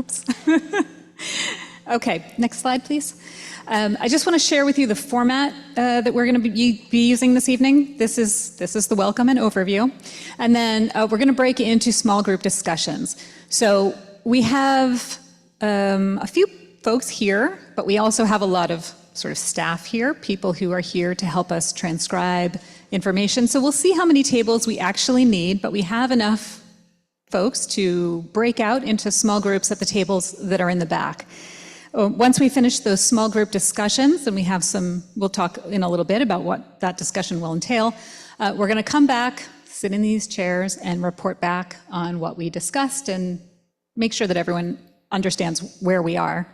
Oops. Okay, next slide, please. I just want to share with you the format that we're going to be using this evening. This is the welcome and overview. And then we're going to break into small group discussions. So we have a few folks here, but we also have a lot of sort of staff here, people who are here to help us transcribe information. So we'll see how many tables we actually need, but we have enough folks to break out into small groups at the tables that are in the back. Once we finish those small group discussions, and we'll talk in a little bit about what that discussion will entail, we're going to come back, sit in these chairs, and report back on what we discussed and make sure that everyone understands where we are.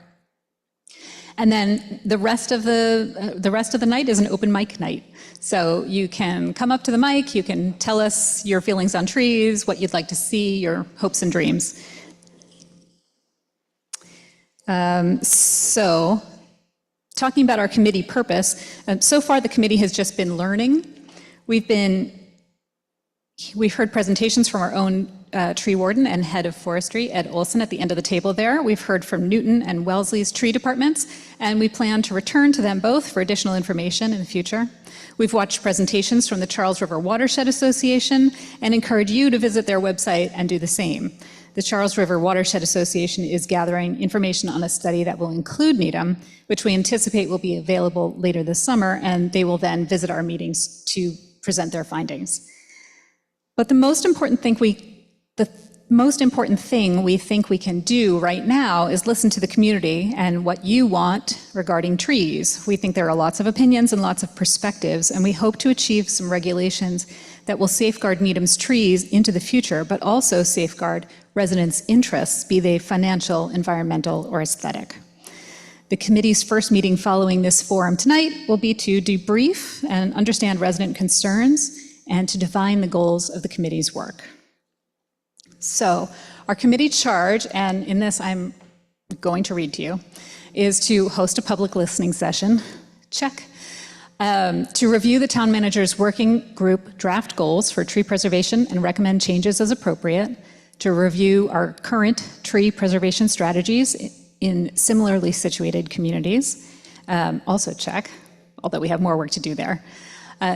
And then the rest of the night is an open mic night. So you can come up to the mic, you can tell us your feelings on trees, what you'd like to see, your hopes and dreams. So talking about our committee purpose, so far the committee has just been learning. We've heard presentations from our own tree warden and head of forestry, Ed Olson, at the end of the table there. We've heard from Newton and Wellesley's tree departments, and we plan to return to them both for additional information in the future. We've watched presentations from the Charles River Watershed Association and encourage you to visit their website and do the same. The Charles River Watershed Association is gathering information on a study that will include Needham, which we anticipate will be available later this summer, and they will then visit our meetings to present their findings. But the most important thing we think we can do right now is listen to the community and what you want regarding trees. We think there are lots of opinions and lots of perspectives, and we hope to achieve some regulations that will safeguard Needham's trees into the future, but also safeguard residents' interests, be they financial, environmental, or aesthetic. The committee's first meeting following this forum tonight will be to debrief and understand resident concerns and to define the goals of the committee's work. So our committee charge, and in this I'm going to read to you, is to host a public listening session, check, to review the town manager's working group draft goals for tree preservation and recommend changes as appropriate, to review our current tree preservation strategies in similarly situated communities, also check, although we have more work to do there.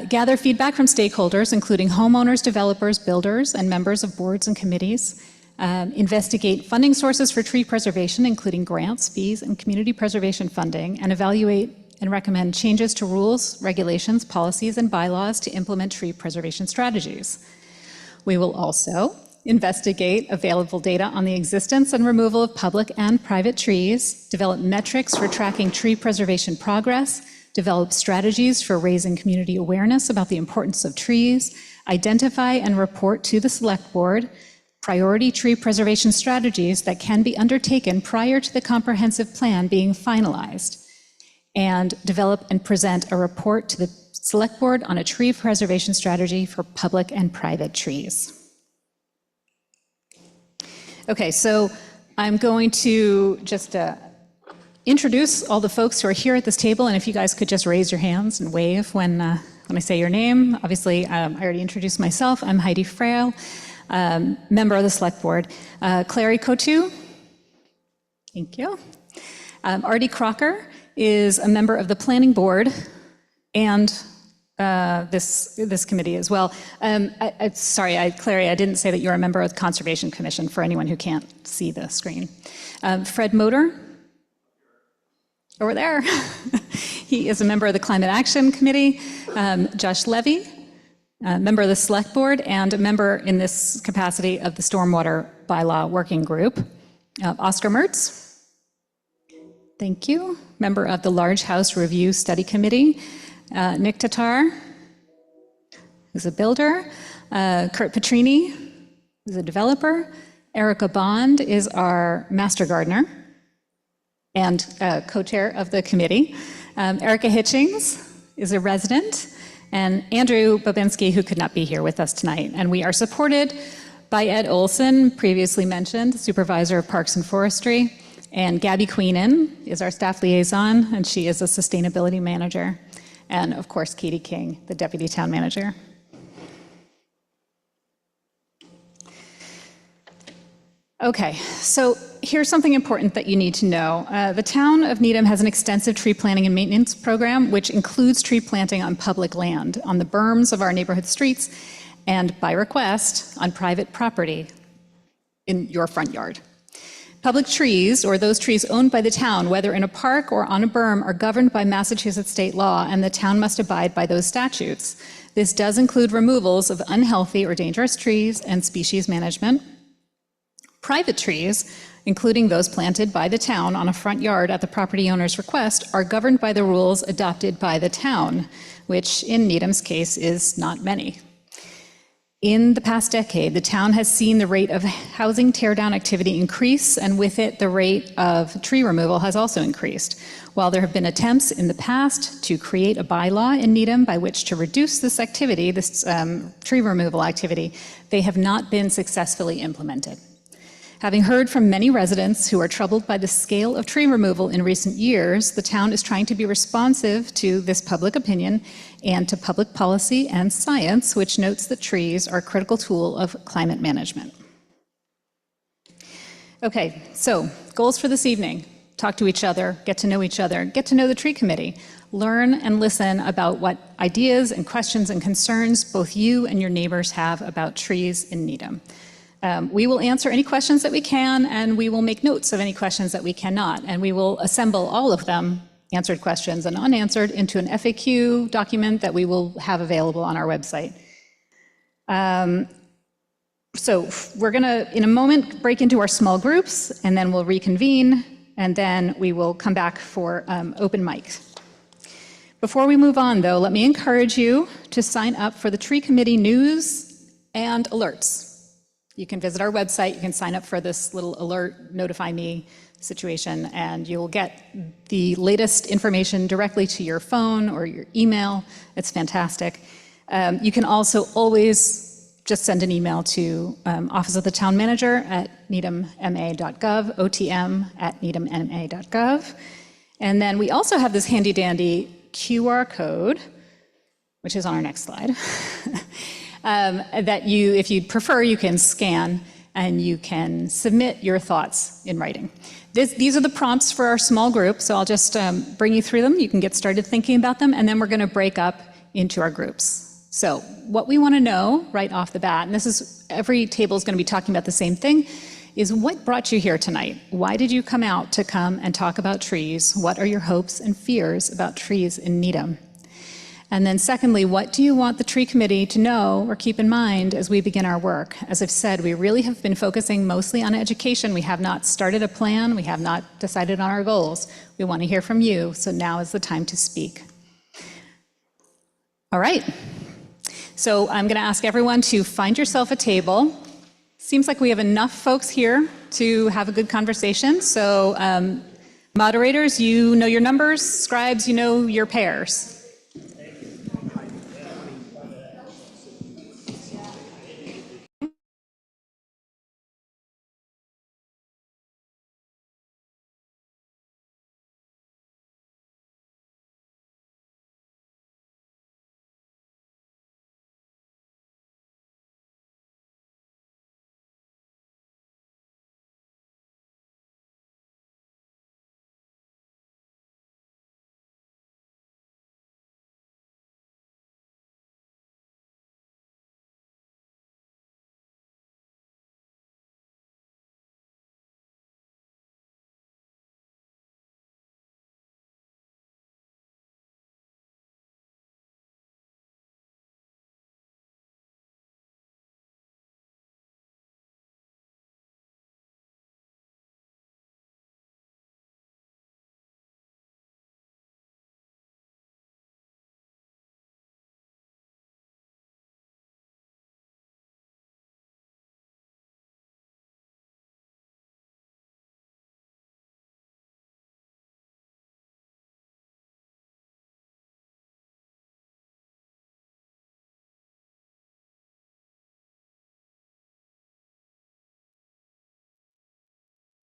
Gather feedback from stakeholders, including homeowners, developers, builders, and members of boards and committees. Investigate funding sources for tree preservation, including grants, fees, and community preservation funding, and evaluate and recommend changes to rules, regulations, policies, and bylaws to implement tree preservation strategies. We will also investigate available data on the existence and removal of public and private trees, develop metrics for tracking tree preservation progress, develop strategies for raising community awareness about the importance of trees, identify and report to the Select Board priority tree preservation strategies that can be undertaken prior to the comprehensive plan being finalized, and develop and present a report to the Select Board on a tree preservation strategy for public and private trees. Okay, so I'm going to just introduce all the folks who are here at this table, and if you guys could just raise your hands and wave when I say your name. Obviously, I already introduced myself. I'm Heidi Frail, member of the Select Board. Clary Cotu, thank you. Artie Crocker is a member of the Planning Board and this committee as well. Sorry, Clary, I didn't say that you're a member of the Conservation Commission for anyone who can't see the screen. Fred Motor, over there. He is a member of the Climate Action Committee. Josh Levy, member of the Select Board and a member in this capacity of the Stormwater Bylaw Working Group. Oscar Mertz, thank you. Member of the Large House Review Study Committee. Nick Tatar is a builder. Kurt Petrini is a developer. Erica Bond is our master gardener and co-chair of the committee. Erica Hitchings is a resident, and Andrew Babinski, who could not be here with us tonight. And we are supported by Ed Olson, previously mentioned, supervisor of Parks and Forestry, and Gabby Queenan is our staff liaison, and she is a sustainability manager. And of course, Katie King, the deputy town manager. Okay, so here's something important that you need to know. The town of Needham has an extensive tree planting and maintenance program, which includes tree planting on public land, on the berms of our neighborhood streets, and by request, on private property in your front yard. Public trees, or those trees owned by the town, whether in a park or on a berm, are governed by Massachusetts state law, and the town must abide by those statutes. This does include removals of unhealthy or dangerous trees and species management. Private trees, including those planted by the town on a front yard at the property owner's request, are governed by the rules adopted by the town, which in Needham's case is not many. In the past decade, the town has seen the rate of housing teardown activity increase, and with it, the rate of tree removal has also increased. While there have been attempts in the past to create a bylaw in Needham by which to reduce this activity, this tree removal activity, they have not been successfully implemented. Having heard from many residents who are troubled by the scale of tree removal in recent years, the town is trying to be responsive to this public opinion and to public policy and science, which notes that trees are a critical tool of climate management. Okay, so goals for this evening: talk to each other, get to know the tree committee, learn and listen about what ideas and questions and concerns both you and your neighbors have about trees in Needham. We will answer any questions that we can, and we will make notes of any questions that we cannot, and we will assemble all of them, answered questions and unanswered, into an FAQ document that we will have available on our website. So we're gonna, in a moment, break into our small groups, and then we'll reconvene, and then we will come back for open mic. Before we move on, though, let me encourage you to sign up for the tree committee news and alerts. You can visit our website, you can sign up for this little alert, notify me situation, and you'll get the latest information directly to your phone or your email. It's fantastic. You can also always just send an email to Office of the Town Manager at needhamma.gov, otm@needhamma.gov. And then we also have this handy dandy QR code, which is on our next slide. That you, if you'd prefer, you can scan and you can submit your thoughts in writing. These are the prompts for our small group, so I'll just bring you through them. You can get started thinking about them, and then we're going to break up into our groups. So what we want to know right off the bat, and this is, every table is going to be talking about the same thing, is what brought you here tonight? Why did you come out to come and talk about trees? What are your hopes and fears about trees in Needham? And then secondly, what do you want the tree committee to know or keep in mind as we begin our work? As I've said, we really have been focusing mostly on education. We have not started a plan. We have not decided on our goals. We want to hear from you, so now is the time to speak. All right. So I'm going to ask everyone to find yourself a table. Seems like we have enough folks here to have a good conversation. So moderators, you know your numbers. Scribes, you know your pairs.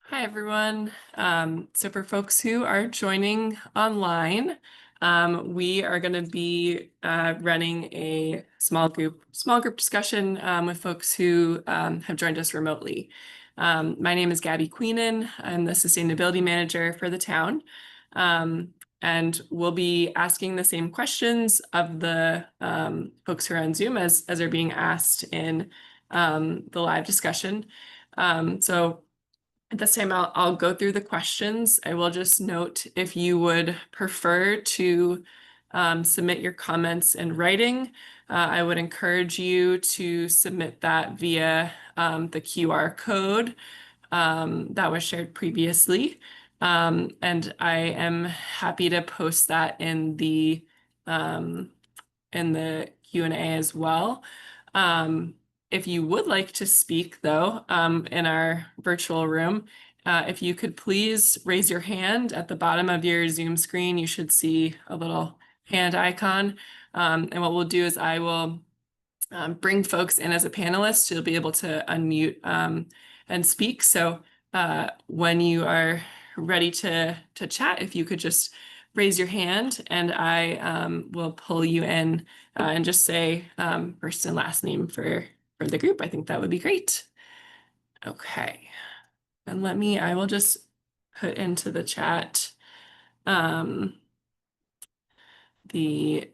Hi, everyone. So for folks who are joining online, we are going to be running a small group discussion with folks who have joined us remotely. My name is Gabby Queenan. I'm the sustainability manager for the town. And we'll be asking the same questions of the folks who are on Zoom as are being asked in the live discussion. So at this time, I'll go through the questions. I will just note if you would prefer to submit your comments in writing, I would encourage you to submit that via the QR code that was shared previously. And I am happy to post that in the Q&A as well. If you would like to speak, though, in our virtual room, if you could please raise your hand at the bottom of your Zoom screen, you should see a little hand icon. And what we'll do is I will bring folks in as a panelist. You'll be able to unmute and speak. So when you are ready to chat, if you could just raise your hand and I will pull you in and just say first and last name for the group. I think that would be great. Okay. And I will just put into the chat the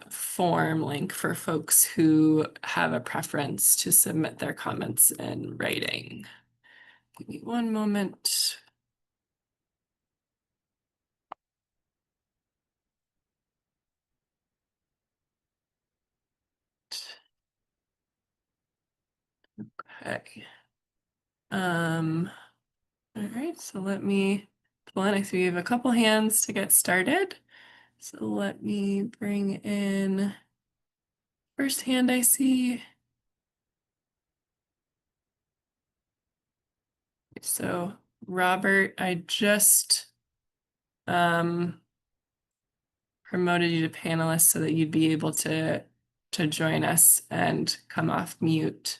form link for folks who have a preference to submit their comments in writing. Give me one moment. Okay. All right, so let me pull in. I see we have a couple hands to get started. So let me bring in first hand I see. So Robert, I just promoted you to panelist so that you'd be able to join us and come off mute.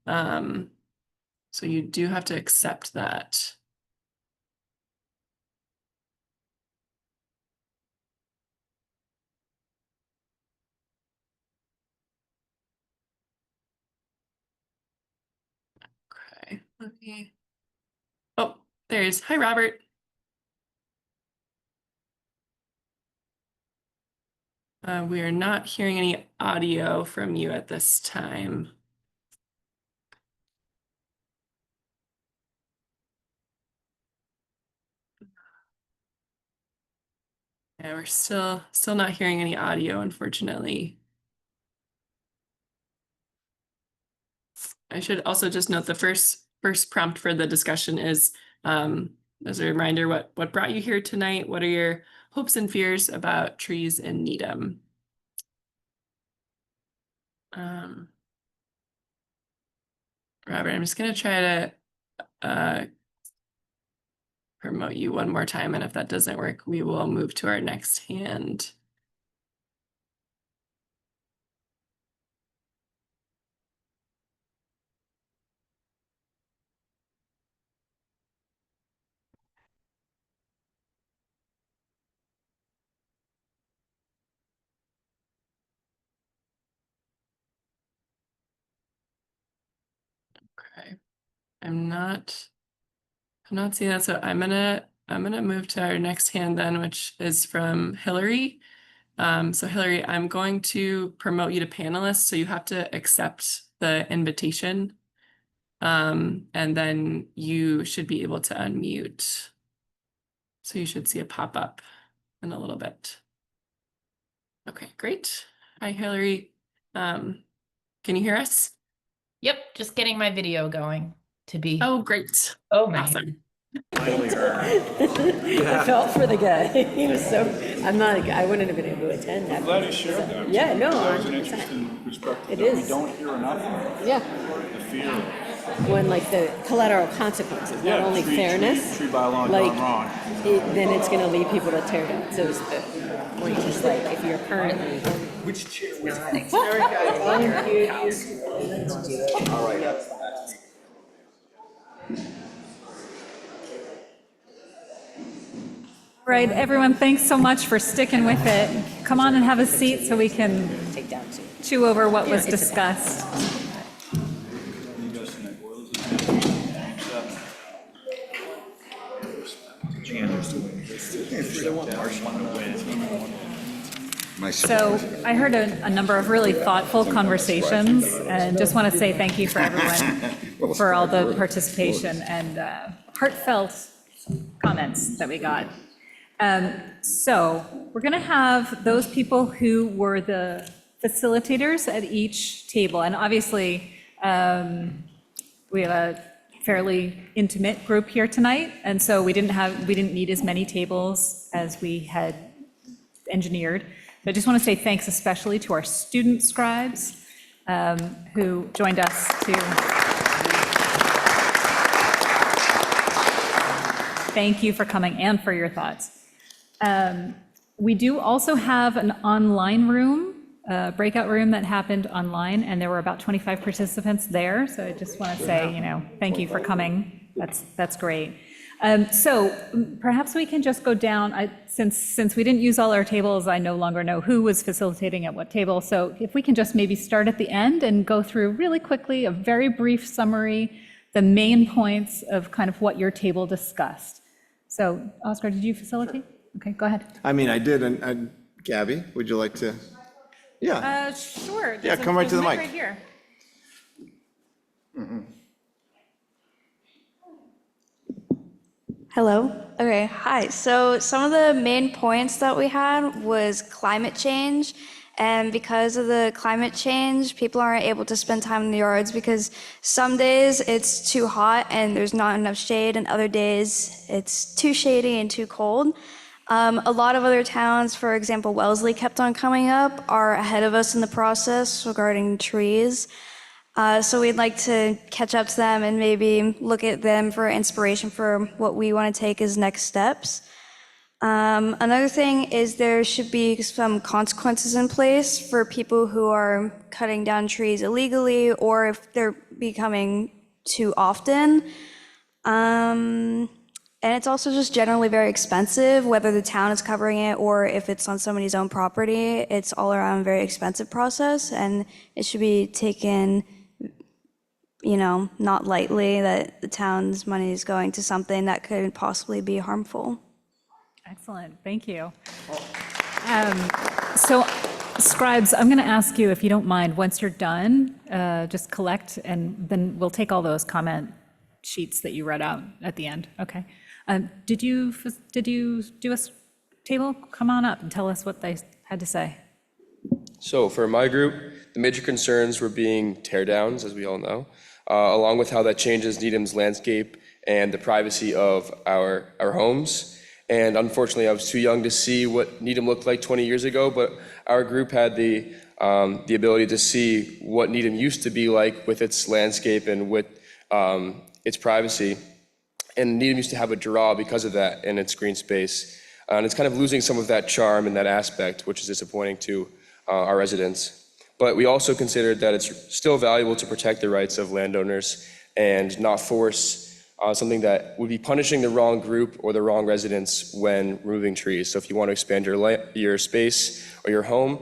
So you do have to accept that. Okay, let me. Oh, there he is. Hi, Robert. We are not hearing any audio from you at this time. Yeah, we're still not hearing any audio, unfortunately. I should also just note the first prompt for the discussion is as a reminder, what brought you here tonight? What are your hopes and fears about trees in Needham? Robert, I'm just going to try to promote you one more time, and if that doesn't work, we will move to our next hand. Okay, I'm not seeing that, so I'm gonna move to our next hand then, which is from Hillary. So Hillary, I'm going to promote you to panelist, so you have to accept the invitation. And then you should be able to unmute. So you should see a pop-up in a little bit. Okay, great. Hi, Hillary. Can you hear us? Yep, just getting my video going to be. Oh, great. Oh my. Awesome. I felt for the guy. He was so. I'm not a guy. I wouldn't have been able to attend that. I'm glad you shared that. Yeah, no, That was an 100%. interesting perspective. It that is. We don't hear enough of Yeah, the fear. when like the collateral consequences, not Yeah, only fairness, tree bylaw like gone wrong. then it's going to lead people to tear down. So it's the point, just like if you're currently. Which chair? Thank you. All right. Right, everyone, thanks so much for sticking with it. Come on and have a seat so we can Take down too. chew over what was it's a- discussed. You guys tonight, boilers and stuff. So I heard a number of really thoughtful conversations, and just want to say thank you for everyone for all the participation and heartfelt comments that we got. So we're going to have those people who were the facilitators at each table, and obviously we have a fairly intimate group here tonight, and so we didn't need as many tables as we had engineered. But I just want to say thanks especially to our student scribes who joined us to. Thank you for coming and for your thoughts. We do also have an online room, a breakout room that happened online, and there were about 25 participants there. So I just want to say, thank you for coming. That's great. So perhaps we can just go down, since we didn't use all our tables, I no longer know who was facilitating at what table. So if we can just maybe start at the end and go through really quickly a very brief summary, the main points of kind of what your table discussed. So Oscar, did you facilitate? Okay, go ahead. I mean, I did, and Gabby, would you like to? Yeah. Sure. Yeah, come right to the mic. Right here. Hello. Okay, hi. So some of the main points that we had was climate change. And because of the climate change, people aren't able to spend time in the yards because some days it's too hot and there's not enough shade, and other days it's too shady and too cold. A lot of other towns, for example, Wellesley kept on coming up, are ahead of us in the process regarding trees. So we'd like to catch up to them and maybe look at them for inspiration for what we want to take as next steps. Another thing is there should be some consequences in place for people who are cutting down trees illegally or if they're becoming too often. And it's also just generally very expensive, whether the town is covering it or if it's on somebody's own property. It's all around a very expensive process, and it should be taken, not lightly that the town's money is going to something that could possibly be harmful. Excellent, thank you. So scribes, I'm going to ask you, if you don't mind, once you're done, just collect, and then we'll take all those comment sheets that you read out at the end, okay? Did you do a table? Come on up and tell us what they had to say. So for my group, the major concerns were being tear downs, as we all know, along with how that changes Needham's landscape and the privacy of our homes. And unfortunately, I was too young to see what Needham looked like 20 years ago, but our group had the ability to see what Needham used to be like with its landscape and with its privacy. And Needham used to have a draw because of that in its green space. And it's kind of losing some of that charm and that aspect, which is disappointing to our residents. But we also considered that it's still valuable to protect the rights of landowners and not force something that would be punishing the wrong group or the wrong residents when removing trees. So if you want to expand your space or your home,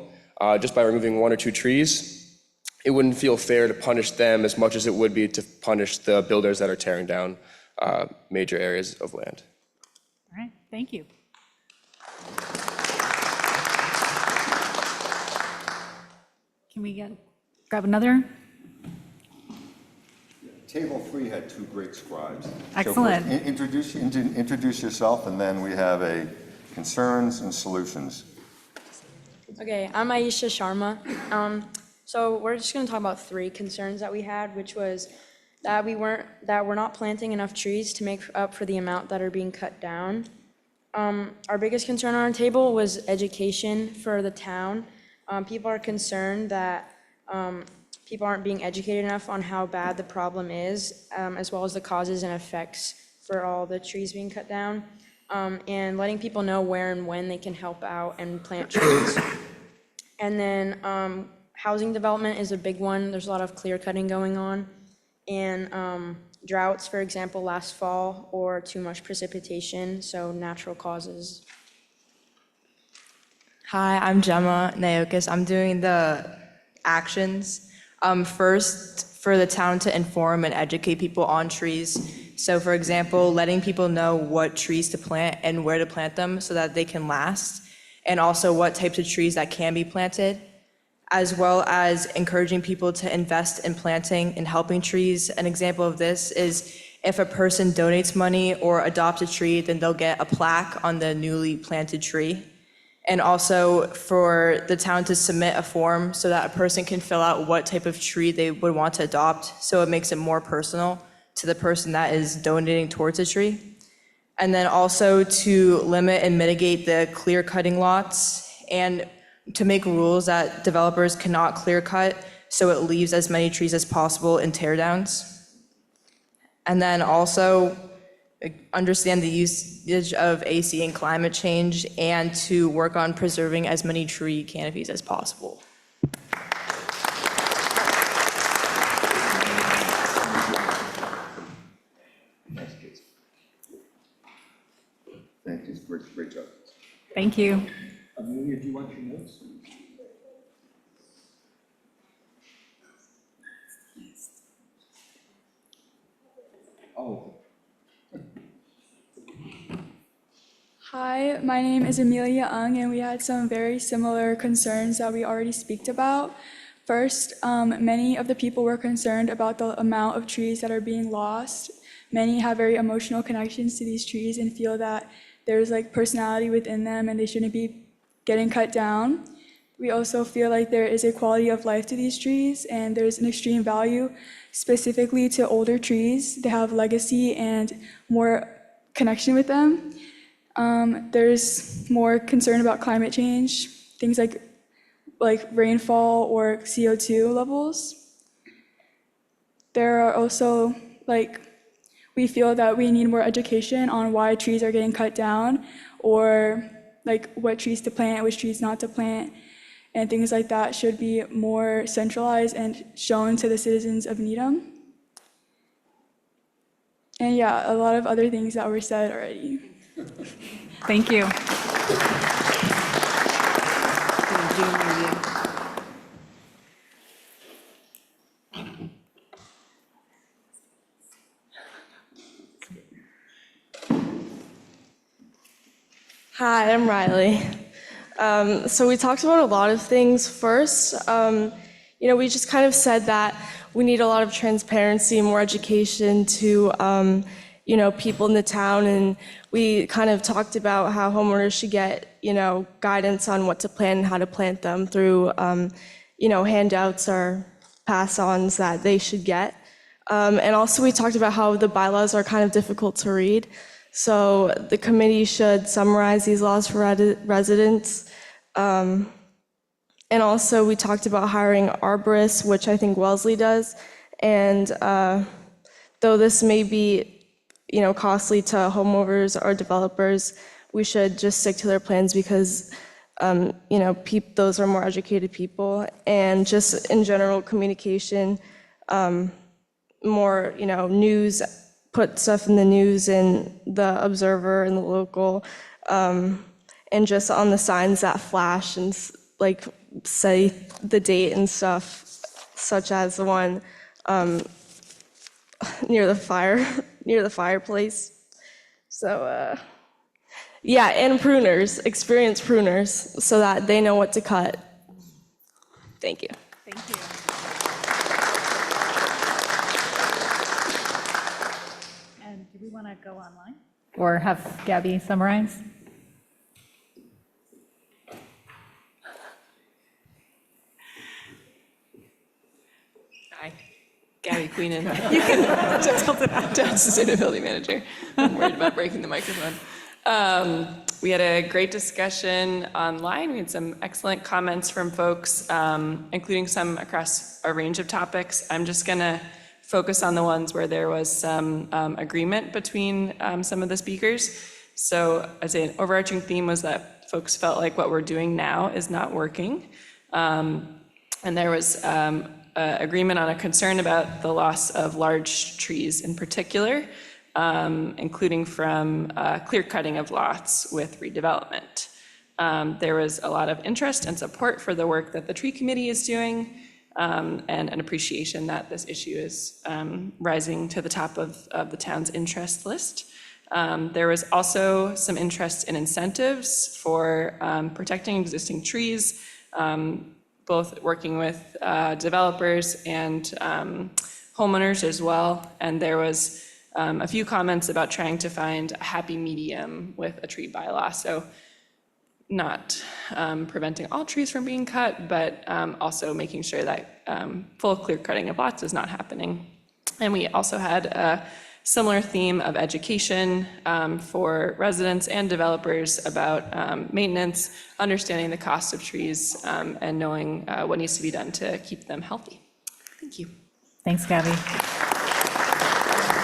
just by removing 1 or 2 trees, it wouldn't feel fair to punish them as much as it would be to punish the builders that are tearing down major areas of land. All right, thank you. Can we grab another? Table 3 had 2 great scribes. Excellent. So first, introduce yourself, and then we have a concerns and solutions. Okay, I'm Aisha Sharma. So we're just going to talk about 3 concerns that we had, which was that we're not planting enough trees to make up for the amount that are being cut down. Our biggest concern on our table was education for the town. People are concerned that people aren't being educated enough on how bad the problem is, as well as the causes and effects for all the trees being cut down, and letting people know where and when they can help out and plant trees. And then housing development is a big one. There's a lot of clear cutting going on, and droughts, for example, last fall, or too much precipitation, so natural causes. Hi, I'm Gemma Naokis. I'm doing the actions. First, for the town to inform and educate people on trees. So for example, letting people know what trees to plant and where to plant them so that they can last, and also what types of trees that can be planted, as well as encouraging people to invest in planting and helping trees. An example of this is if a person donates money or adopts a tree, then they'll get a plaque on the newly planted tree. And also for the town to submit a form so that a person can fill out what type of tree they would want to adopt, so it makes it more personal to the person that is donating towards a tree. And then also to limit and mitigate the clear cutting lots, and to make rules that developers cannot clear cut, so it leaves as many trees as possible in tear downs. And then also understand the usage of AC and climate change, and to work on preserving as many tree canopies as possible. Nice kids. Thank you, great job. Thank you. Amelia, do you want your notes? Oh. Hi, my name is Amelia Ung, and we had some very similar concerns that we already speaked about. First, many of the people were concerned about the amount of trees that are being lost. Many have very emotional connections to these trees and feel that there's like personality within them and they shouldn't be getting cut down. We also feel like there is a quality of life to these trees, and there's an extreme value specifically to older trees. They have legacy and more connection with them. There's more concern about climate change, things like rainfall or CO2 levels. There are also we feel that we need more education on why trees are getting cut down, or what trees to plant, which trees not to plant, and things like that should be more centralized and shown to the citizens of Needham. And yeah, a lot of other things that were said already. Thank you. Hi, I'm Riley. So we talked about a lot of things. First, we just kind of said that we need a lot of transparency, more education to, people in the town. And we kind of talked about how homeowners should get, guidance on what to plant and how to plant them through, handouts or pass-ons that they should get. And also we talked about how the bylaws are kind of difficult to read. So the committee should summarize these laws for residents. And also we talked about hiring arborists, which I think Wellesley does. And though this may be, costly to homeowners or developers, we should just stick to their plans because, those are more educated people. And just in general communication, more, news, put stuff in the news and the Observer and the Local, and just on the signs that flash and say the date and stuff, such as the one near the fireplace. So and pruners, experienced pruners, so that they know what to cut. Thank you. Thank you. And do we want to go online or have Gabby summarize? Hi, Gabby Queenan. You can tilt it out to sustainability manager. I'm worried about breaking the microphone. We had a great discussion online. We had some excellent comments from folks, including some across a range of topics. I'm just going to focus on the ones where there was some agreement between some of the speakers. So I'd say an overarching theme was that folks felt like what we're doing now is not working. And there was agreement on a concern about the loss of large trees in particular, including from clear cutting of lots with redevelopment. There was a lot of interest and support for the work that the tree committee is doing, and an appreciation that this issue is rising to the top of the town's interest list. There was also some interest in incentives for protecting existing trees, both working with developers and homeowners as well. And there was a few comments about trying to find a happy medium with a tree bylaw. So not preventing all trees from being cut, but also making sure that full clear cutting of lots is not happening. And we also had a similar theme of education for residents and developers about maintenance, understanding the cost of trees, and knowing what needs to be done to keep them healthy. Thank you. Thanks, Gabby.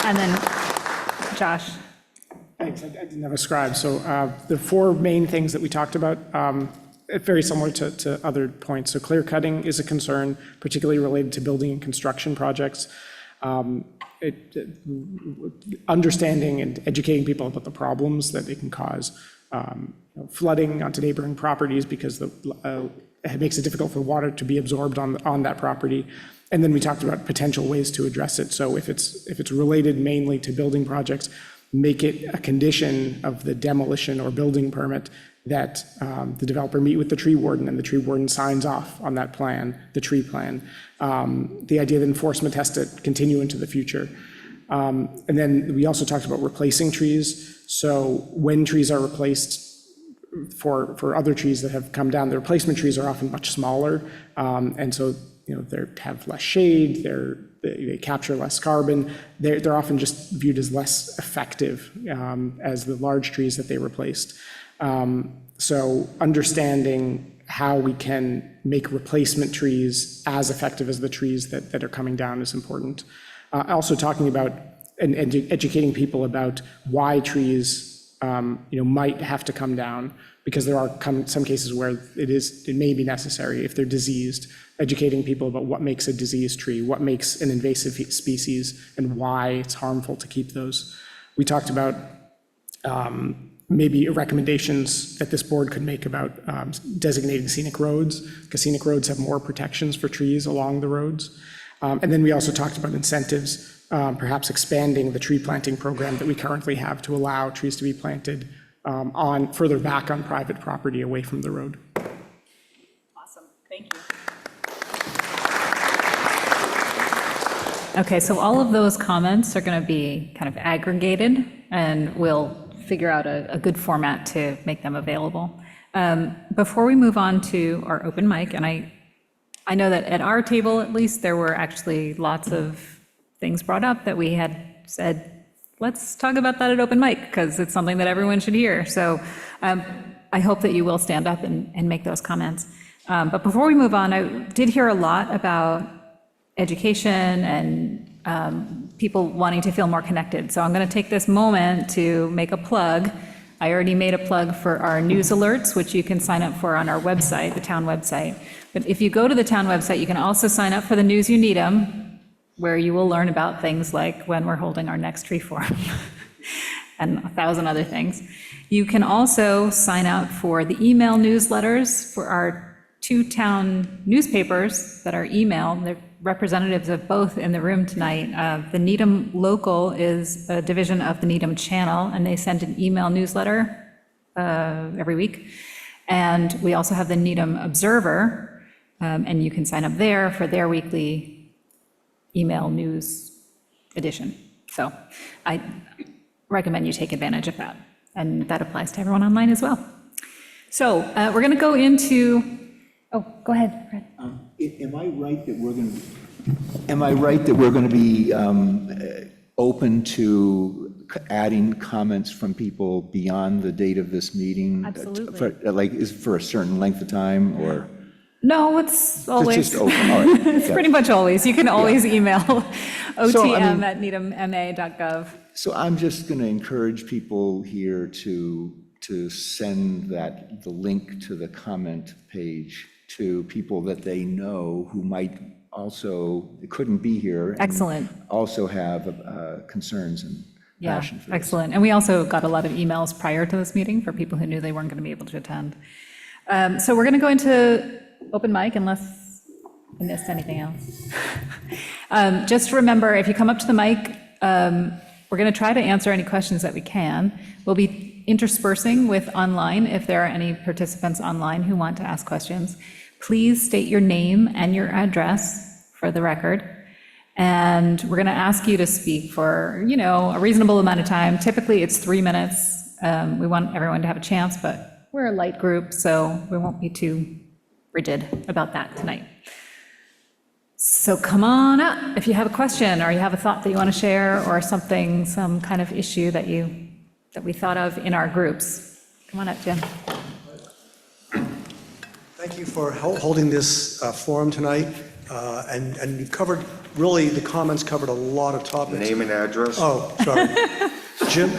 And then Josh. Thanks. I didn't have a scribe. So the four main things that we talked about, very similar to other points. So clear cutting is a concern, particularly related to building and construction projects. Understanding and educating people about the problems that they can cause, flooding onto neighboring properties because it makes it difficult for water to be absorbed on that property. And then we talked about potential ways to address it. So if it's related mainly to building projects, make it a condition of the demolition or building permit that the developer meet with the tree warden and the tree warden signs off on that plan, the tree plan. The idea that enforcement has to continue into the future. And then we also talked about replacing trees. So when trees are replaced for other trees that have come down, the replacement trees are often much smaller. And so, they have less shade, they capture less carbon. They're often just viewed as less effective as the large trees that they replaced. So understanding how we can make replacement trees as effective as the trees that are coming down is important. Also talking about and educating people about why trees might have to come down, because there are some cases where it may be necessary if they're diseased. Educating people about what makes a diseased tree, what makes an invasive species, and why it's harmful to keep those. We talked about maybe recommendations that this board could make about designating scenic roads, because scenic roads have more protections for trees along the roads. And then we also talked about incentives, perhaps expanding the tree planting program that we currently have to allow trees to be planted further back on private property away from the road. Awesome, thank you. Okay, so all of those comments are going to be kind of aggregated, and we'll figure out a good format to make them available. Before we move on to our open mic, and I know that at our table, at least, there were actually lots of things brought up that we had said, let's talk about that at open mic, because it's something that everyone should hear. So I hope that you will stand up and make those comments. But before we move on, I did hear a lot about education and people wanting to feel more connected. So I'm going to take this moment to make a plug. I already made a plug for our news alerts, which you can sign up for on our website, the town website. But if you go to the town website, you can also sign up for the News You Need 'Em, where you will learn about things like when we're holding our next tree forum and 1,000 other things. You can also sign up for the email newsletters for our 2 town newspapers that are email. They're representatives of both in the room tonight. The Needham Local is a division of the Needham Channel, and they send an email newsletter every week. And we also have the Needham Observer, and you can sign up there for their weekly email news edition. So I recommend you take advantage of that, and that applies to everyone online as well. So we're going to go into, go ahead, Fred. Am I right that we're going to be open to adding comments from people beyond the date of this meeting? Absolutely. Is for a certain length of time, or? No, it's always. Just open, all right. It's pretty much always. You can always email otm@needhamma.gov. So I'm just going to encourage people here to send the link to the comment page to people that they know who might also, couldn't be here. Excellent. Also have concerns and passion for this. Excellent. And we also got a lot of emails prior to this meeting for people who knew they weren't going to be able to attend. So we're going to go into open mic unless I missed anything else? Just remember, if you come up to the mic, we're going to try to answer any questions that we can. We'll be interspersing with online if there are any participants online who want to ask questions. Please state your name and your address for the record. And we're going to ask you to speak for, a reasonable amount of time. Typically, it's 3 minutes. We want everyone to have a chance, but we're a light group, so we won't be too rigid about that tonight. So come on up if you have a question or you have a thought that you want to share or something, some kind of issue that we thought of in our groups. Come on up, Jim. Thank you for holding this forum tonight. And you've covered, really, the comments covered a lot of topics. Name and address. Oh, sorry.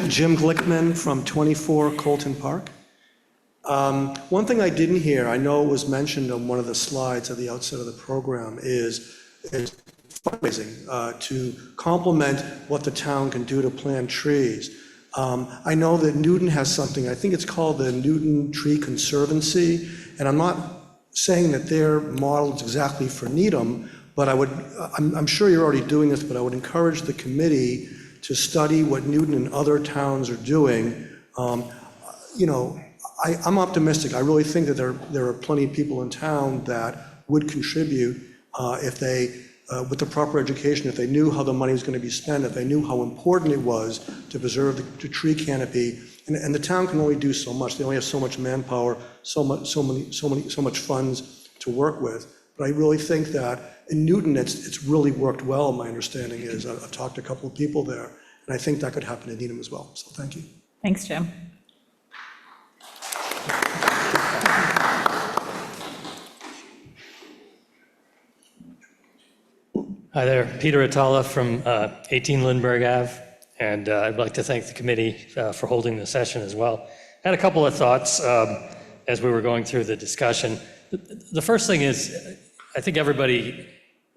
Jim Glickman from 24 Colton Park. One thing I didn't hear, I know it was mentioned on one of the slides at the outset of the program, is fundraising to complement what the town can do to plant trees. I know that Newton has something, I think it's called the Newton Tree Conservancy, and I'm not saying that their model is exactly for Needham, but I'm sure you're already doing this, but I would encourage the committee to study what Newton and other towns are doing. I'm optimistic. I really think that there are plenty of people in town that would contribute if they, with the proper education, if they knew how the money was going to be spent, if they knew how important it was to preserve the tree canopy. And the town can only do so much. They only have so much manpower, so much funds to work with. But I really think that in Newton, it's really worked well. My understanding is I've talked to a couple of people there, and I think that could happen in Needham as well. So thank you. Thanks, Jim. Hi there, Peter Atala from 18 Lindbergh Ave, and I'd like to thank the committee for holding the session as well. I had a couple of thoughts as we were going through the discussion. The first thing is, I think everybody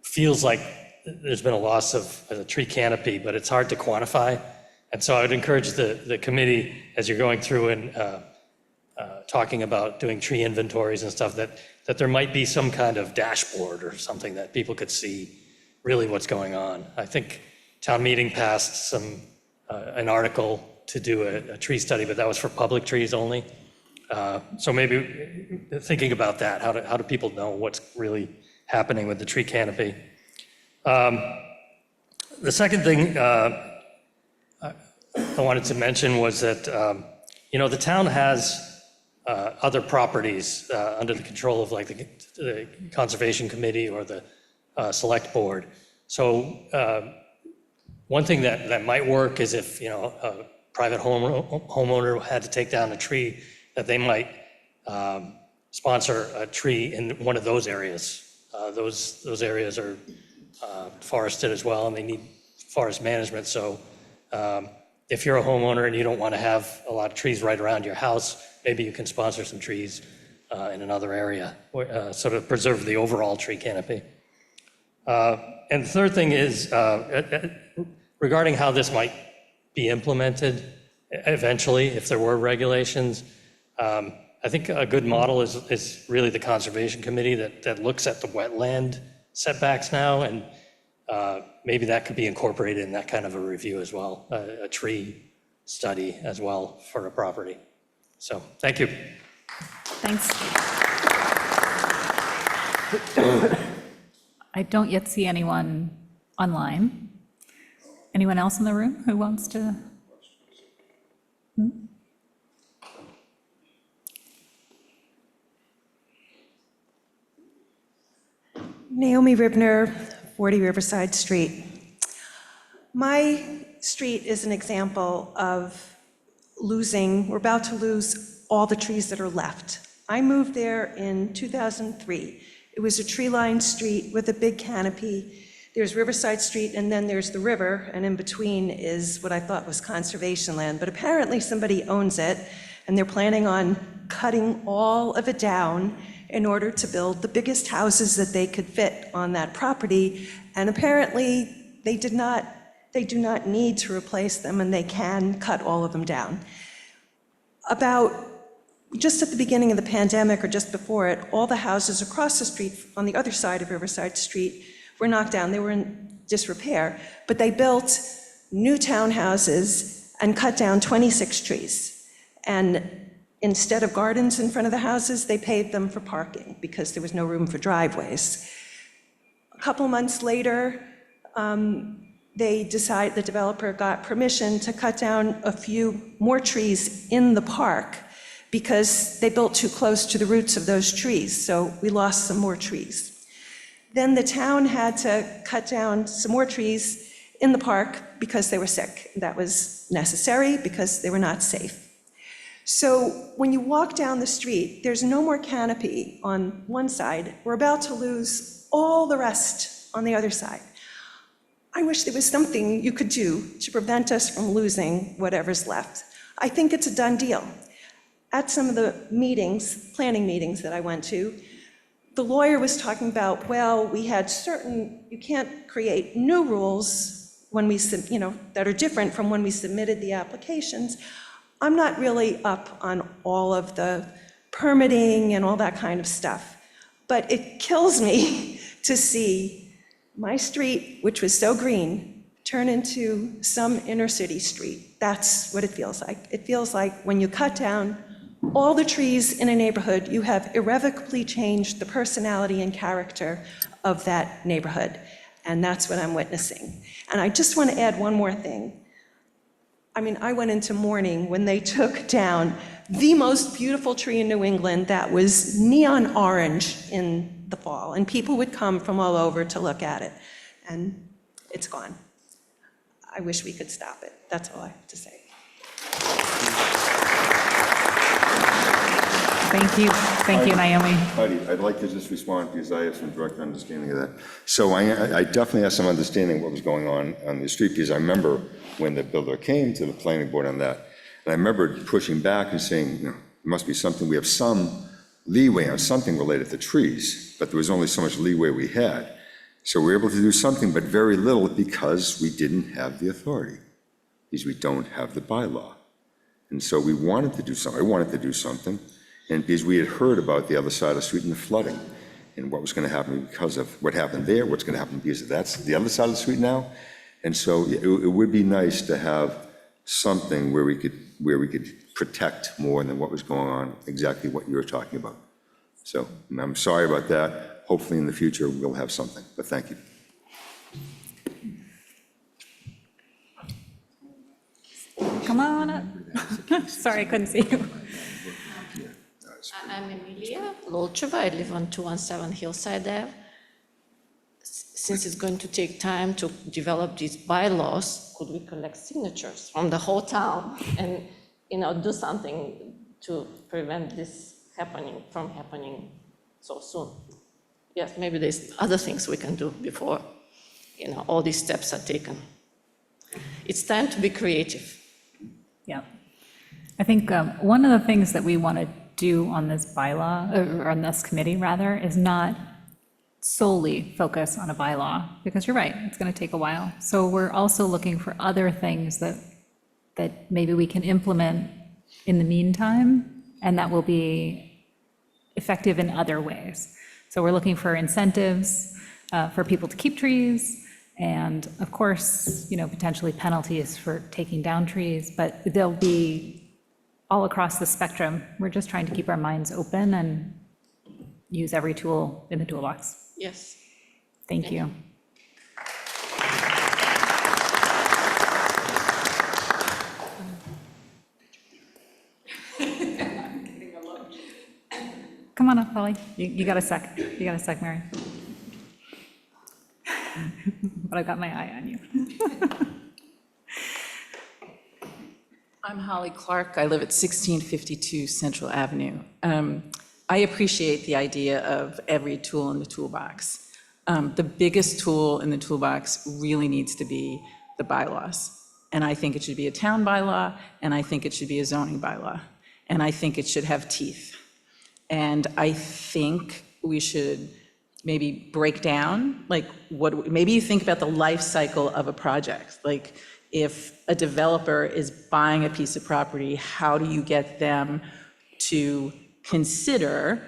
feels like there's been a loss of a tree canopy, but it's hard to quantify. And so I would encourage the committee, as you're going through and talking about doing tree inventories and stuff, that there might be some kind of dashboard or something that people could see really what's going on. I think town meeting passed an article to do a tree study, but that was for public trees only. So maybe thinking about that, how do people know what's really happening with the tree canopy? The second thing I wanted to mention was that, the town has other properties under the control of like the Conservation Committee or the Select Board. So one thing that might work is if, a private homeowner had to take down a tree, that they might sponsor a tree in one of those areas. Those areas are forested as well, and they need forest management. So if you're a homeowner and you don't want to have a lot of trees right around your house, maybe you can sponsor some trees in another area, so to preserve the overall tree canopy. And the third thing is regarding how this might be implemented eventually, if there were regulations. I think a good model is really the Conservation Committee that looks at the wetland setbacks now, and maybe that could be incorporated in that kind of a review as well, a tree study as well for a property. So, thank you. Thanks. I don't yet see anyone online. Anyone else in the room who wants to? Naomi Ribner, 40 Riverside Street. My street is an example of we're about to lose all the trees that are left. I moved there in 2003. It was a tree-lined street with a big canopy. There's Riverside Street, and then there's the river, and in between is what I thought was conservation land. But apparently somebody owns it, and they're planning on cutting all of it down in order to build the biggest houses that they could fit on that property. And apparently they do not need to replace them, and they can cut all of them down. About just at the beginning of the pandemic or just before it, all the houses across the street on the other side of Riverside Street were knocked down. They were in disrepair, but they built new townhouses and cut down 26 trees. And instead of gardens in front of the houses, they paved them for parking because there was no room for driveways. A couple months later, the developer got permission to cut down a few more trees in the park because they built too close to the roots of those trees, so we lost some more trees. Then the town had to cut down some more trees in the park because they were sick. That was necessary because they were not safe. So when you walk down the street, there's no more canopy on one side. We're about to lose all the rest on the other side. I wish there was something you could do to prevent us from losing whatever's left. I think it's a done deal. At some of the meetings, planning meetings that I went to, the lawyer was talking about, well, we had certain, you can't create new rules when we, that are different from when we submitted the applications. I'm not really up on all of the permitting and all that kind of stuff, but it kills me to see my street, which was so green, turn into some inner city street. That's what it feels like. It feels like when you cut down all the trees in a neighborhood, you have irrevocably changed the personality and character of that neighborhood. And that's what I'm witnessing. And I just want to add one more thing. I mean, I went into mourning when they took down the most beautiful tree in New England that was neon orange in the fall, and people would come from all over to look at it, and it's gone. I wish we could stop it. That's all I have to say. Thank you, Naomi. Heidi, I'd like to just respond because I have some direct understanding of that. So I definitely have some understanding of what was going on the street, because I remember when the builder came to the planning board on that, and I remember pushing back and saying, there must be something, we have some leeway on something related to trees, but there was only so much leeway we had. So we were able to do something, but very little, because we didn't have the authority, because we don't have the bylaw. And so we wanted to do something. I wanted to do something. And because we had heard about the other side of the street and the flooding and what was going to happen because of what happened there, what's going to happen because that's the other side of the street now. And so it would be nice to have something where we could protect more than what was going on, exactly what you were talking about. So I'm sorry about that. Hopefully in the future we'll have something, but thank you. Come on up. Sorry, I couldn't see you. I'm Emilia Lolcheva. I live on 217 Hillside Ave. Since it's going to take time to develop these bylaws, could we collect signatures from the whole town and, do something to prevent this from happening so soon? Yes, maybe there's other things we can do before, all these steps are taken. It's time to be creative. Yeah. I think one of the things that we want to do on this bylaw, or on this committee rather, is not solely focus on a bylaw, because you're right, it's going to take a while. So we're also looking for other things that maybe we can implement in the meantime, and that will be effective in other ways. So we're looking for incentives for people to keep trees, and of course, potentially penalties for taking down trees, but they'll be all across the spectrum. We're just trying to keep our minds open and use every tool in the toolbox. Yes. Thank you. Come on up, Holly. You got a sec. You got a sec, Mary. But I've got my eye on you. I'm Holly Clark. I live at 1652 Central Avenue. I appreciate the idea of every tool in the toolbox. The biggest tool in the toolbox really needs to be the bylaws. And I think it should be a town bylaw, and I think it should be a zoning bylaw. And I think it should have teeth. And I think we should maybe break down, maybe you think about the life cycle of a project. Like, if a developer is buying a piece of property, how do you get them to consider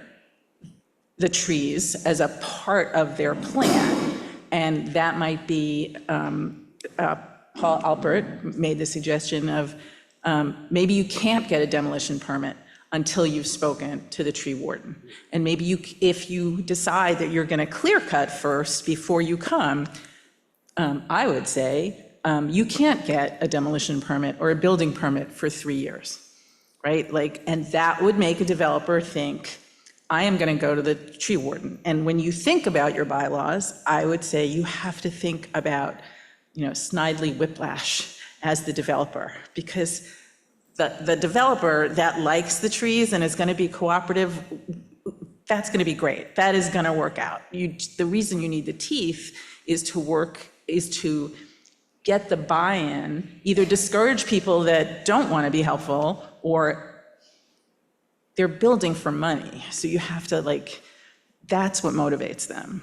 the trees as a part of their plan. And that might be, Paul Alpert made the suggestion of maybe you can't get a demolition permit until you've spoken to the tree warden. And maybe if you decide that you're going to clear cut first before you come, I would say you can't get a demolition permit or a building permit for 3 years, right? And that would make a developer think, I am going to go to the tree warden. And when you think about your bylaws, I would say you have to think about, Snidely Whiplash as the developer, because the developer that likes the trees and is going to be cooperative, that's going to be great. That is going to work out. The reason you need the teeth is to get the buy-in, either discourage people that don't want to be helpful, or they're building for money. So you have to that's what motivates them.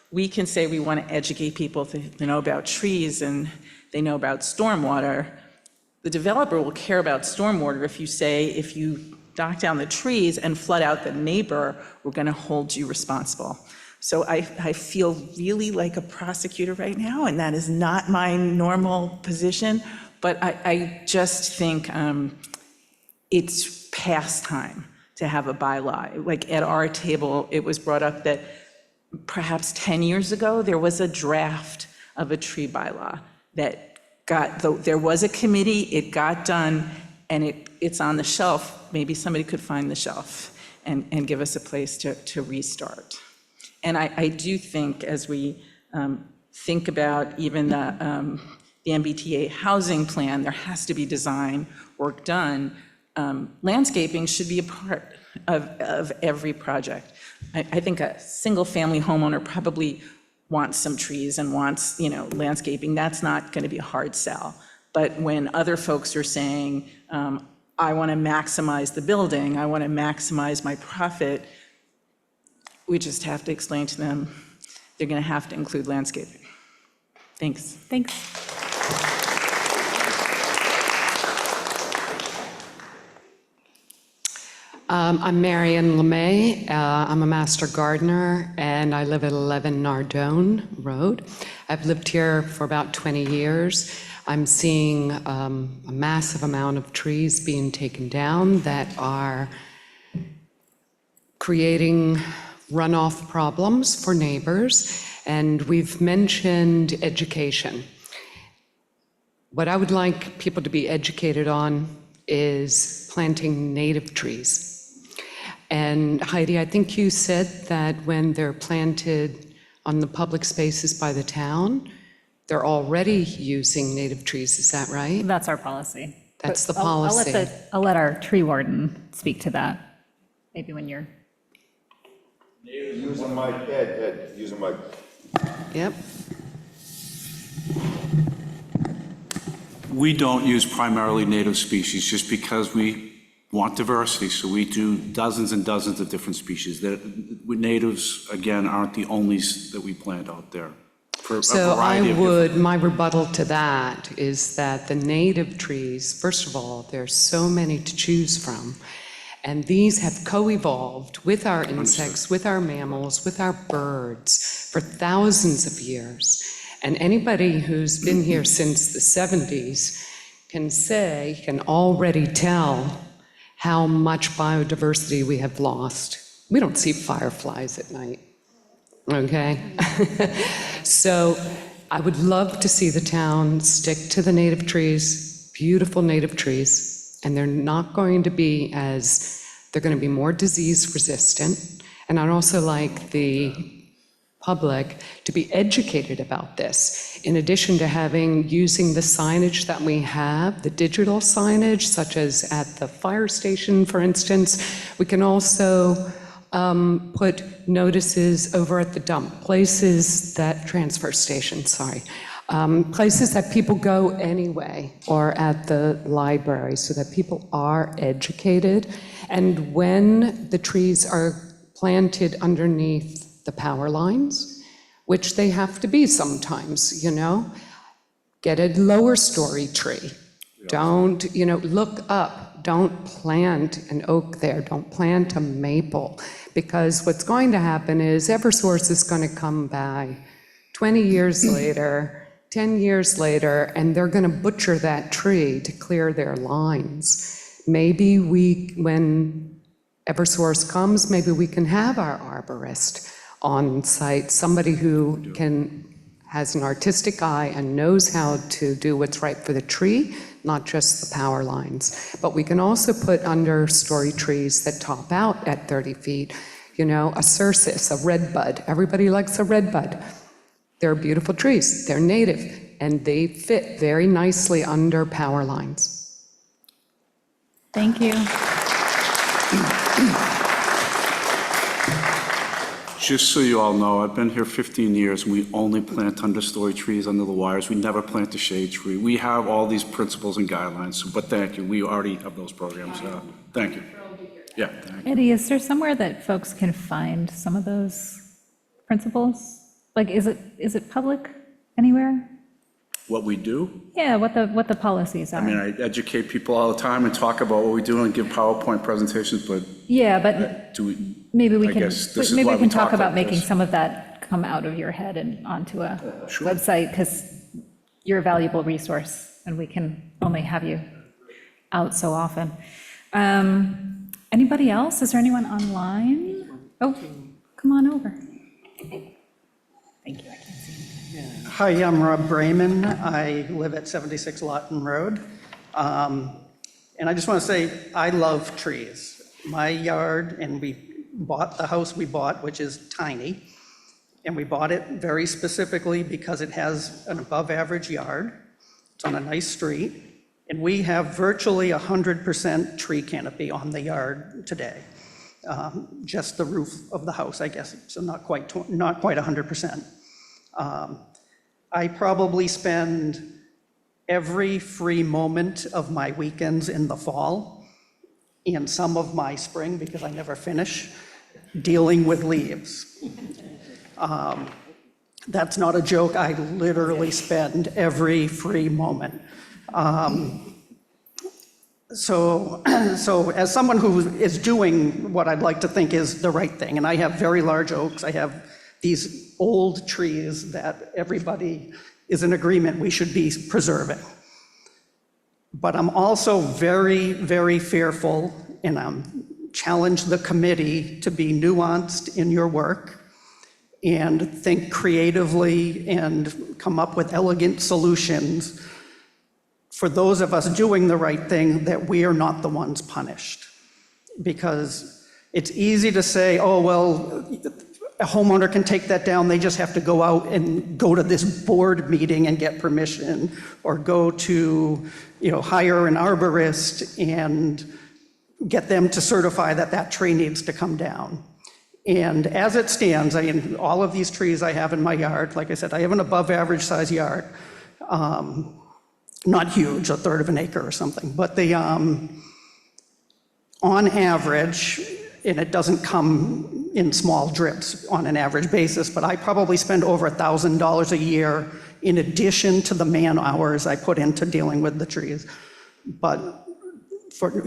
We can say we want to educate people to know about trees and they know about stormwater. The developer will care about stormwater if you say, if you knock down the trees and flood out the neighbor, we're going to hold you responsible. So I feel really like a prosecutor right now, and that is not my normal position, but I just think it's past time to have a bylaw. At our table, it was brought up that perhaps 10 years ago, there was a draft of a tree bylaw that there was a committee, it got done, and it's on the shelf. Maybe somebody could find the shelf and give us a place to restart. And I do think, as we think about even the MBTA housing plan, there has to be design work done. Landscaping should be a part of every project. I think a single-family homeowner probably wants some trees and wants, landscaping. That's not going to be a hard sell. But when other folks are saying, I want to maximize the building, I want to maximize my profit, we just have to explain to them they're going to have to include landscaping. Thanks. Thanks. I'm Marion LeMay. I'm a master gardener, and I live at 11 Nardone Road. I've lived here for about 20 years. I'm seeing a massive amount of trees being taken down that are creating runoff problems for neighbors, and we've mentioned education. What I would like people to be educated on is planting native trees. And Heidi, I think you said that when they're planted on the public spaces by the town, they're already using native trees, is that right? That's our policy. That's the But policy. I'll let our tree warden speak to that, maybe when you're. Using my head, using my. Yep. We don't use primarily native species just because we want diversity, so we do dozens and dozens of different species. Natives, again, aren't the only that we plant out there. For So a variety of different. my rebuttal to that is that the native trees, first of all, there's so many to choose from. And these have co-evolved with our insects, with our mammals, with our birds for thousands of years. And anybody who's been here since the 70s can already tell how much biodiversity we have lost. We don't see fireflies at night, okay? So I would love to see the town stick to the native trees, beautiful native trees, and they're not going to be they're going to be more disease resistant. And I'd also like the public to be educated about this. In addition to using the signage that we have, the digital signage, such as at the fire station, for instance, we can also put notices over at the transfer station, places that people go anyway, or at the library, so that people are educated. And when the trees are planted underneath the power lines, which they have to be sometimes, get a lower story tree. Don't, look up. don't plant an oak there, don't plant a maple, because what's going to happen is Eversource is going to come by 20 years later, 10 years later, and they're going to butcher that tree to clear their lines. Maybe when Eversource comes, maybe we can have our arborist on site, somebody who has an artistic eye and knows how to do what's right for the tree, not just the power lines. But we can also put understory trees that top out at 30 feet, a cercis, a redbud. Everybody likes a redbud. They're beautiful trees. They're native, and they fit very nicely under power lines. Thank you. Just so you all know, I've been here 15 years, and we only plant understory trees under the wires. We never plant a shade tree. We have all these principles and guidelines, but thank you. We already have those programs. Thank you. Yeah, thank you. Eddie, is there somewhere that folks can find some of those principles? Like, is it public anywhere? What we do? Yeah, what the policies are. I mean, I educate people all the time and talk about what we do and give PowerPoint presentations, but Yeah, but do we? maybe we I can, guess this is maybe why we we can talk talk about like making this. some of that come out of your head and onto a website, because you're a valuable resource, and we can only have you out so often. Anybody else? Is there anyone online? Oh, come on over. Thank you. I can't see. Hi, I'm Rob Brayman. I live at 76 Lawton Road. And I just want to say, I love trees. My yard, and we bought the house we bought, which is tiny, and we bought it very specifically because it has an above-average yard. It's on a nice street, and we have virtually 100% tree canopy on the yard today. Just the roof of the house, I guess, so not quite 100%. I probably spend every free moment of my weekends in the fall and some of my spring, because I never finish, dealing with leaves. That's not a joke. I literally spend every free moment. So as someone who is doing what I'd like to think is the right thing, and I have very large oaks, I have these old trees that everybody is in agreement we should be preserving. But I'm also very, very fearful, and challenge the committee to be nuanced in your work and think creatively and come up with elegant solutions for those of us doing the right thing, that we are not the ones punished. Because it's easy to say, oh, well, a homeowner can take that down, they just have to go out and go to this board meeting and get permission, or go to, hire an arborist and get them to certify that that tree needs to come down. And as it stands, all of these trees I have in my yard, like I said, I have an above average size yard. Not huge, a third of an acre or something, but they, on average, and it doesn't come in small drips on an average basis, but I probably spend over $1,000 a year in addition to the man hours I put into dealing with the trees. But for,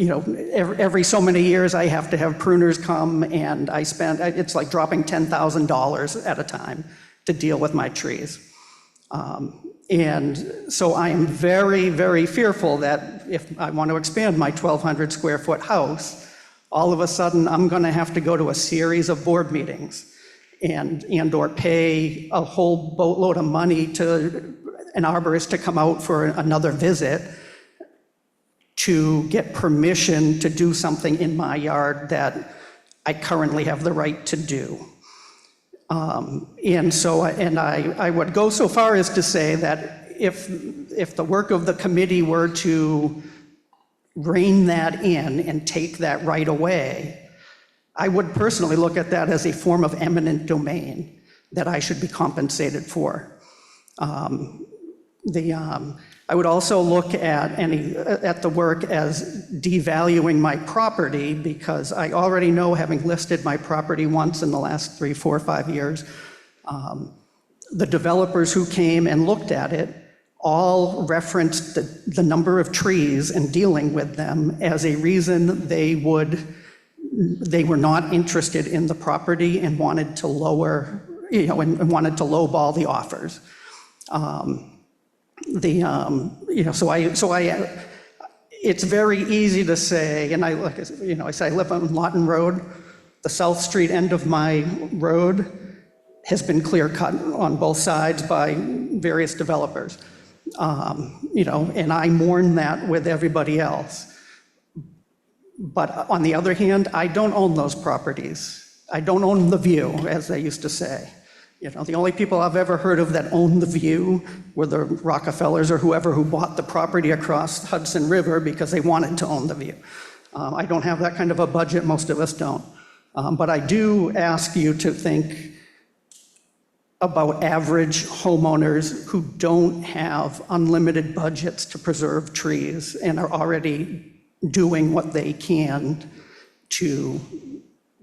every so many years I have to have pruners come, and it's like dropping $10,000 at a time to deal with my trees. And so I am very, very fearful that if I want to expand my 1,200 square foot house, all of a sudden I'm going to have to go to a series of board meetings and/or pay a whole boatload of money to an arborist to come out for another visit to get permission to do something in my yard that I currently have the right to do. I would go so far as to say that if the work of the committee were to rein that in and take that right away, I would personally look at that as a form of eminent domain that I should be compensated for. I would also look at the work as devaluing my property, because I already know, having listed my property once in the last 3, 4, 5 years, the developers who came and looked at it all referenced the number of trees and dealing with them as a reason they were not interested in the property and wanted to lower, and wanted to lowball the offers. It's very easy to say, and I live on Lawton Road. The South Street end of my road has been clear cut on both sides by various developers. And I mourn that with everybody else. But on the other hand, I don't own those properties. I don't own the view, as they used to say. The only people I've ever heard of that own the view were the Rockefellers or whoever who bought the property across Hudson River because they wanted to own the view. I don't have that kind of a budget, most of us don't. But I do ask you to think about average homeowners who don't have unlimited budgets to preserve trees and are already doing what they can to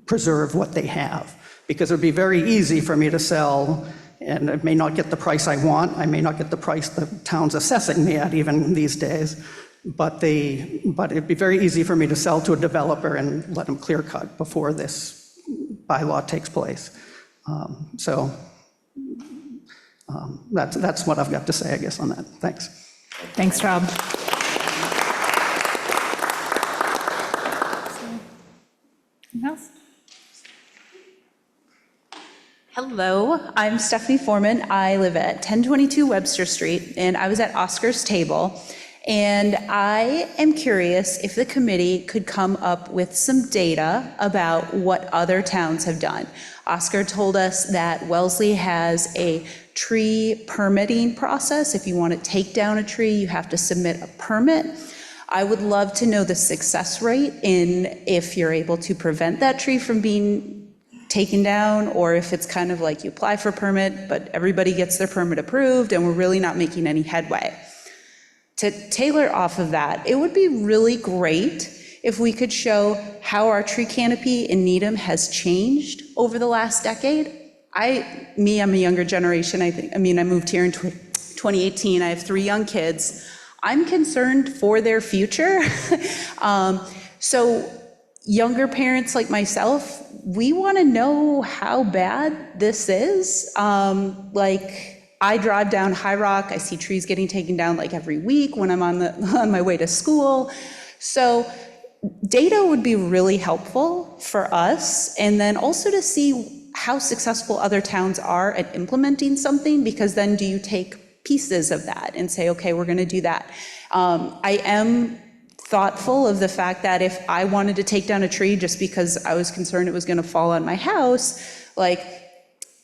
preserve what they have. Because it would be very easy for me to sell, and I may not get the price I want, I may not get the price the town's assessing me at even these days, but it'd be very easy for me to sell to a developer and let them clear cut before this bylaw takes place. That's what I've got to say, I guess, on that. Thanks. Thanks, Rob. Anything else? Hello, I'm Stephanie Foreman. I live at 1022 Webster Street, and I was at Oscar's table. And I am curious if the committee could come up with some data about what other towns have done. Oscar told us that Wellesley has a tree permitting process. If you want to take down a tree, you have to submit a permit. I would love to know the success rate in if you're able to prevent that tree from being taken down, or if it's kind of like you apply for a permit, but everybody gets their permit approved and we're really not making any headway. To tailor off of that, it would be really great if we could show how our tree canopy in Needham has changed over the last decade. I'm a younger generation. I moved here in 2018. I have 3 young kids. I'm concerned for their future. So younger parents like myself, we want to know how bad this is. I drive down High Rock. I see trees getting taken down like every week when I'm on my way to school. So data would be really helpful for us, and then also to see how successful other towns are at implementing something, because then do you take pieces of that and say, okay, we're going to do that. I am thoughtful of the fact that if I wanted to take down a tree just because I was concerned it was going to fall on my house,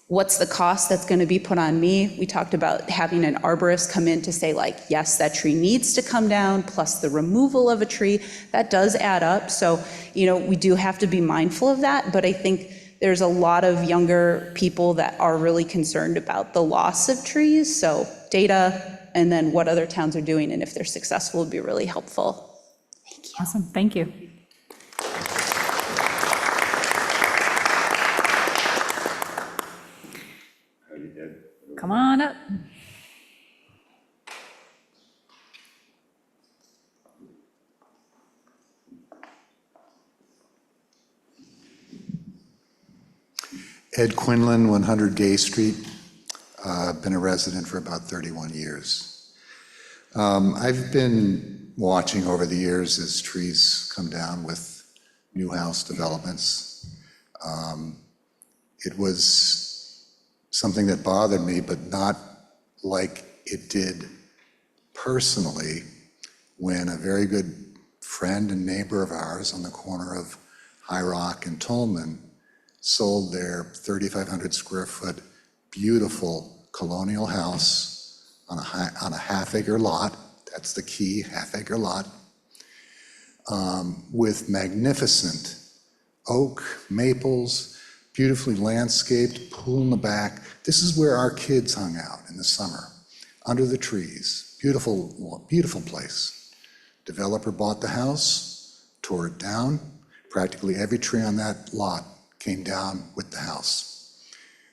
what's the cost that's going to be put on me? We talked about having an arborist come in to say, yes, that tree needs to come down, plus the removal of a tree. That does add up. So, we do have to be mindful of that. But I think there's a lot of younger people that are really concerned about the loss of trees. So data, and then what other towns are doing, and if they're successful, would be really helpful. Thank you. Awesome. Thank you. Come on up. Ed Quinlan, 100 Gay Street. I've been a resident for about 31 years. I've been watching over the years as trees come down with new house developments. It was something that bothered me, but not like it did personally when a very good friend and neighbor of ours on the corner of High Rock and Tolman sold their 3,500 square foot beautiful colonial house on a half-acre lot. That's the key, half-acre lot, with magnificent oak, maples, beautifully landscaped, pool in the back. This is where our kids hung out in the summer, under the trees. Beautiful, beautiful place. Developer bought the house, tore it down. Practically every tree on that lot came down with the house.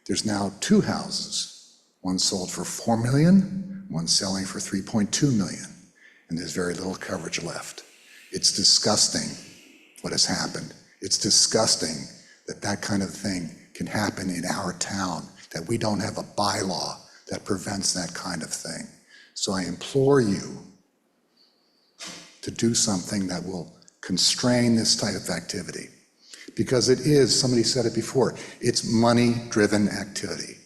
There's now 2 houses. One sold for $4 million, one's selling for 3.2 million, and there's very little coverage left. It's disgusting what has happened. It's disgusting that that kind of thing can happen in our town, that we don't have a bylaw that prevents that kind of thing. So I implore you to do something that will constrain this type of activity. Because it is, somebody said it before, it's money-driven activity.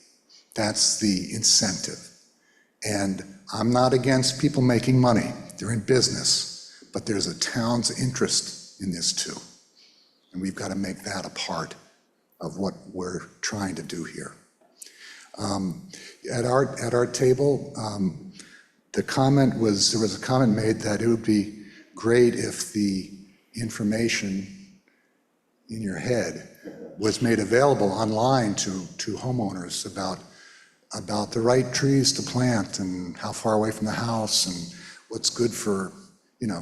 That's the incentive. And I'm not against people making money. They're in business, but there's a town's interest in this too. And we've got to make that a part of what we're trying to do here. At our table, the comment was, there was a comment made that it would be great if the information in your head was made available online to homeowners about the right trees to plant and how far away from the house and what's good for,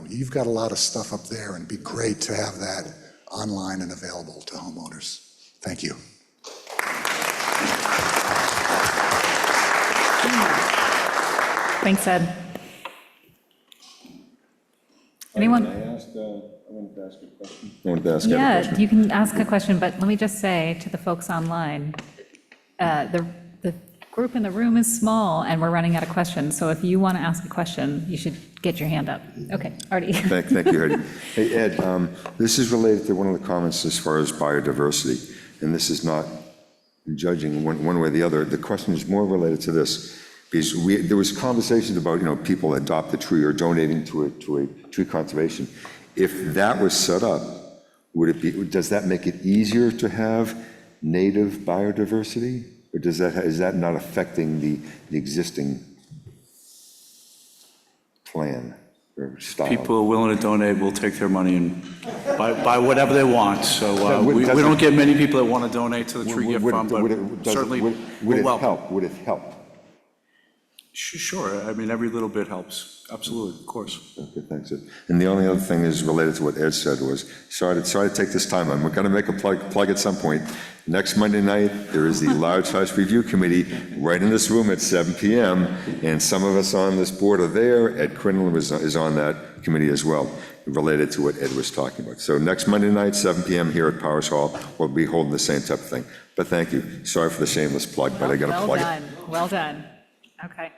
you've got a lot of stuff up there, and it'd be great to have that online and available to homeowners. Thank you. Thanks, Ed. Anyone? I wanted to ask a question. I wanted to ask Ed a Yeah, question. you can ask a question, but let me just say to the folks online, the group in the room is small and we're running out of questions. So if you want to ask a question, you should get your hand up. Okay, Artie. Thank you, Heidi. Hey, Ed, this is related to one of the comments as far as biodiversity, and this is not judging one way or the other. The question is more related to this, because there was conversations about, people adopt a tree or donating to a tree conservation. If that was set up, does that make it easier to have native biodiversity? Or is that not affecting the existing plan or style? People are willing to donate, we'll take their money and buy whatever they want. So we don't get many people that want to donate to the tree gift fund, but certainly we'll welcome. Would it help? Sure, I mean, every little bit helps, absolutely, of course. Okay, thanks. And the only other thing is related to what Ed said was, sorry to take this time on, we're going to make a plug at some point. Next Monday night, there is the Large House Review Committee right in this room at 7 p.m., and some of us on this board are there. Ed Quinlan is on that committee as well, related to what Ed was talking about. So next Monday night, 7 p.m. here at Powers Hall, we'll be holding the same type of thing. But thank you. Sorry for the shameless plug, but I got to plug it. Well done. Okay.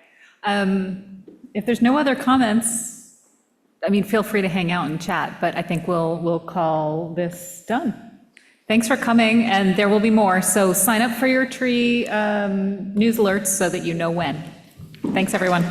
If there's no other comments, feel free to hang out and chat, but I think we'll call this done. Thanks for coming, and there will be more. So sign up for your tree news alerts so that you know when. Thanks, everyone.